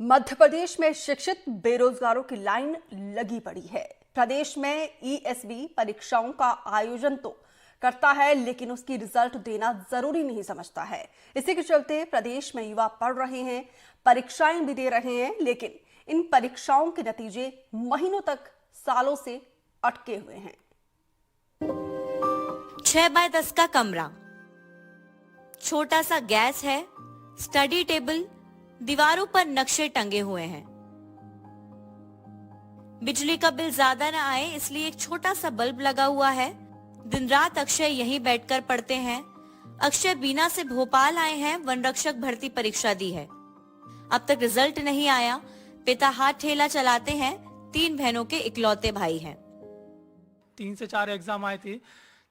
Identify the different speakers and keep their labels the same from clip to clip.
Speaker 1: मध्य प्रदेश में शिक्षित बेरोजगारों की लाइन लगी पड़ी है। प्रदेश में ईएसबी परीक्षाओं का आयोजन तो करता है, लेकिन उसकी रिजल्ट देना जरूरी नहीं समझता है। इसी के चलते प्रदेश में युवा पढ़ रहे हैं, परीक्षाएं भी दे रहे हैं, लेकिन इन परीक्षाओं के नतीजे महीनों तक, सालों से अटके हुए हैं।
Speaker 2: 6x10 का कमरा, छोटा सा गैस है, स्टडी टेबल, दीवारों पर नक्शे टंगे हुए हैं। बिजली का बिल ज्यादा न आए इसलिए एक छोटा सा बल्ब लगा हुआ है। दिन रात अक्षय यहीं बैठकर पढ़ते हैं। अक्षय बीना से भोपाल आए हैं, वन रक्षक भर्ती परीक्षा दी है। अब तक रिजल्ट नहीं आया। पिता हाथ ठेला चलाते हैं, 3 बहनों के इकलौते भाई हैं।
Speaker 3: 3 से 4 एग्जाम आए थे,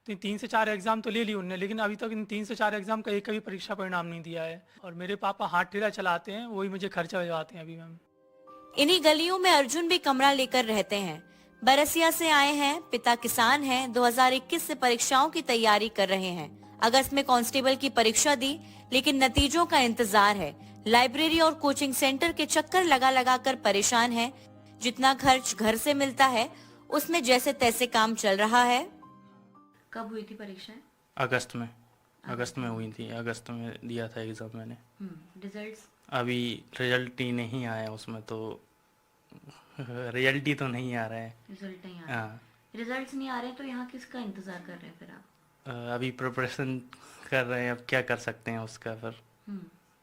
Speaker 3: तो 3 से 4 एग्जाम तो ले ली उनने, लेकिन अभी तक इन 3 से 4 एग्जाम का एक का भी परीक्षा परिणाम नहीं दिया है। और मेरे पापा हाथ ठेला चलाते हैं, वही मुझे खर्चा भिजवाते हैं अभी मैम।
Speaker 2: इन्हीं गलियों में अर्जुन भी कमरा लेकर रहते हैं। बरसिया से आए हैं, पिता किसान हैं, 2021 से परीक्षाओं की तैयारी कर रहे हैं। अगस्त में कांस्टेबल की परीक्षा दी, लेकिन नतीजों का इंतजार है। लाइब्रेरी और कोचिंग सेंटर के चक्कर लगा कर परेशान है। जितना खर्च घर से मिलता है, उसमें जैसे तैसे काम चल रहा है। कब हुई थी परीक्षाएं?
Speaker 4: अगस्त में हुई थी। अगस्त में दिया था एग्जाम मैंने।
Speaker 2: रिजल्ट्स
Speaker 4: अभी रिजल्ट ही नहीं आया, उसमें तो रिजल्ट ही तो नहीं आ रहा है।
Speaker 2: रिजल्ट नहीं आ रहा। रिजल्ट्स नहीं आ रहे तो यहाँ किसका इंतजार कर रहे हैं फिर आप?
Speaker 4: अभी प्रिपरेशन कर रहे हैं, अब क्या कर सकते हैं उसका फिर।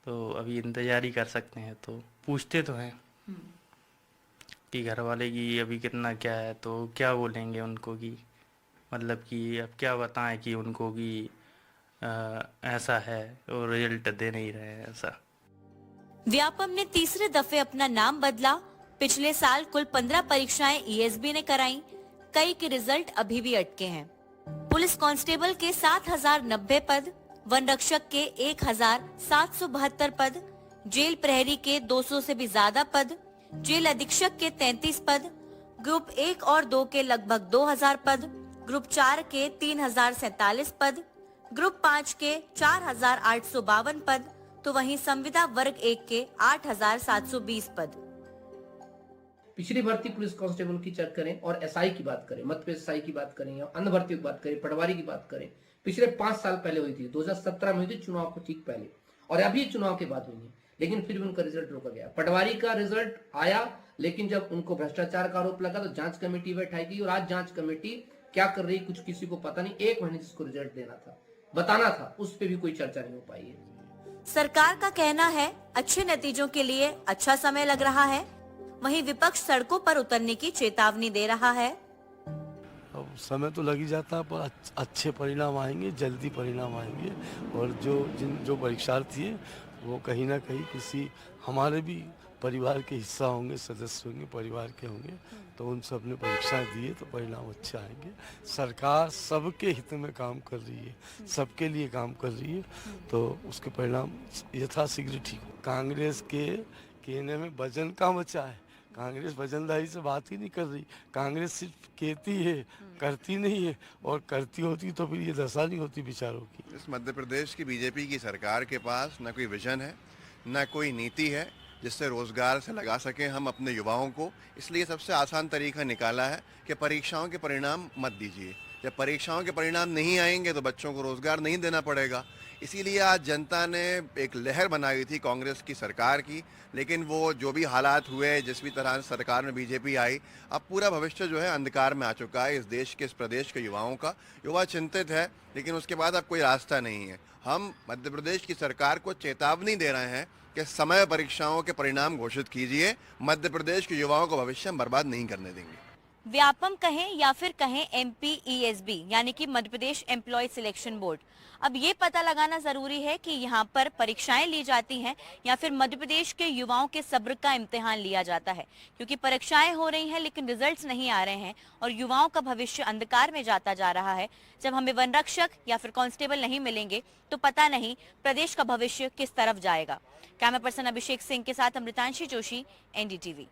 Speaker 4: तो अभी इंतजार ही कर सकते हैं। तो पूछते तो हैं कि घर वाले की अभी कितना क्या है, तो क्या बोलेंगे उनको कि मतलब कि अब क्या बताएं कि उनको कि ऐसा है और रिजल्ट दे नहीं रहे हैं ऐसा।
Speaker 2: व्यापम ने तीसरे दफे अपना नाम बदला। पिछले साल कुल 15 परीक्षाएं ईएसबी ने कराई। कई के रिजल्ट अभी भी अटके हैं। पुलिस कांस्टेबल के 7090 पद, वन रक्षक के 1772 पद, जेल प्रहरी के 200 से भी ज्यादा पद, जेल अधीक्षक के 33 पद, ग्रुप 1 और 2 के लगभग 2000 पद, ग्रुप 4 के 3047 पद, ग्रुप 5 के 4852 पद, तो वहीं संविदा वर्ग 1 के 8720 पद।
Speaker 5: पिछली भर्ती पुलिस कांस्टेबल की चेक करें और एसआई की बात करें, मध्य प्रदेश एसआई की बात करें या अन्य भर्तियों की बात करें, पटवारी की बात करें, पिछले 5 साल पहले हुई थी। 2017 में हुई थी, चुनाव को ठीक पहले, और अभी चुनाव के बाद हुई है, लेकिन फिर भी उनका रिजल्ट रोका गया। पटवारी का रिजल्ट आया, लेकिन जब उनको भ्रष्टाचार का आरोप लगा तो जांच कमेटी बैठाई गई, और आज जांच कमेटी क्या कर रही कुछ किसी को पता नहीं। 1 महीने जिसको रिजल्ट देना था, बताना था, उस पर भी कोई चर्चा नहीं हो पाई है।
Speaker 2: सरकार का कहना है अच्छे नतीजों के लिए अच्छा समय लग रहा है, वहीं विपक्ष सड़कों पर उतरने की चेतावनी दे रहा है।
Speaker 6: अब समय तो लग ही जाता है, पर अच्छे परिणाम आएंगे, जल्दी परिणाम आएंगे। और जो परीक्षार्थी है वो कहीं ना कहीं किसी हमारे भी परिवार के हिस्सा होंगे, सदस्य होंगे, परिवार के होंगे, तो उन सब ने परीक्षाएं दिए तो परिणाम अच्छे आएंगे। सरकार सबके हित में काम कर रही है, सबके लिए काम कर रही है, तो उसके परिणाम यथाशीघ्र ठीक हो। कांग्रेस के कहने में वजन कहाँ बचा है? कांग्रेस वजनदारी से बात ही नहीं कर रही। कांग्रेस सिर्फ कहती है, करती नहीं है, और करती होती तो फिर ये दशा नहीं होती बेचारों की।
Speaker 7: इस मध्य प्रदेश की बीजेपी की सरकार के पास न कोई विजन है, न कोई नीति है जिससे रोजगार से लगा सकें हम अपने युवाओं को। इसलिए सबसे आसान तरीका निकाला है कि परीक्षाओं के परिणाम मत दीजिए। जब परीक्षाओं के परिणाम नहीं आएंगे तो बच्चों को रोजगार नहीं देना पड़ेगा। इसीलिए आज जनता ने एक लहर बनाई थी कांग्रेस की सरकार की, लेकिन वो जो भी हालात हुए, जिस भी तरह से सरकार में बीजेपी आई, अब पूरा भविष्य जो है अंधकार में आ चुका है इस देश के, इस प्रदेश के युवाओं का। युवा चिंतित है, लेकिन उसके बाद अब कोई रास्ता नहीं है। हम मध्य प्रदेश की सरकार को चेतावनी दे रहे हैं कि समय परीक्षाओं के परिणाम घोषित कीजिए। मध्य प्रदेश के युवाओं को भविष्य में बर्बाद नहीं करने देंगे।
Speaker 2: व्यापम कहें या फिर कहें एमपीईएसबी यानी कि Madhya Pradesh employ selection board, अब ये पता लगाना जरूरी है कि यहाँ पर परीक्षाएं ली जाती हैं या फिर मध्य प्रदेश के युवाओं के सब्र का इम्तिहान लिया जाता है। क्योंकि परीक्षाएं हो रही हैं लेकिन रिजल्ट्स नहीं आ रहे हैं और युवाओं का भविष्य अंधकार में जाता जा रहा है। जब हमें वन रक्षक या फिर कांस्टेबल नहीं मिलेंगे तो पता नहीं प्रदेश का भविष्य किस तरफ जाएगा। कैमरा पर्सन अभिषेक सिंह के साथ अमृतांशी जोशी, एनडीटीवी।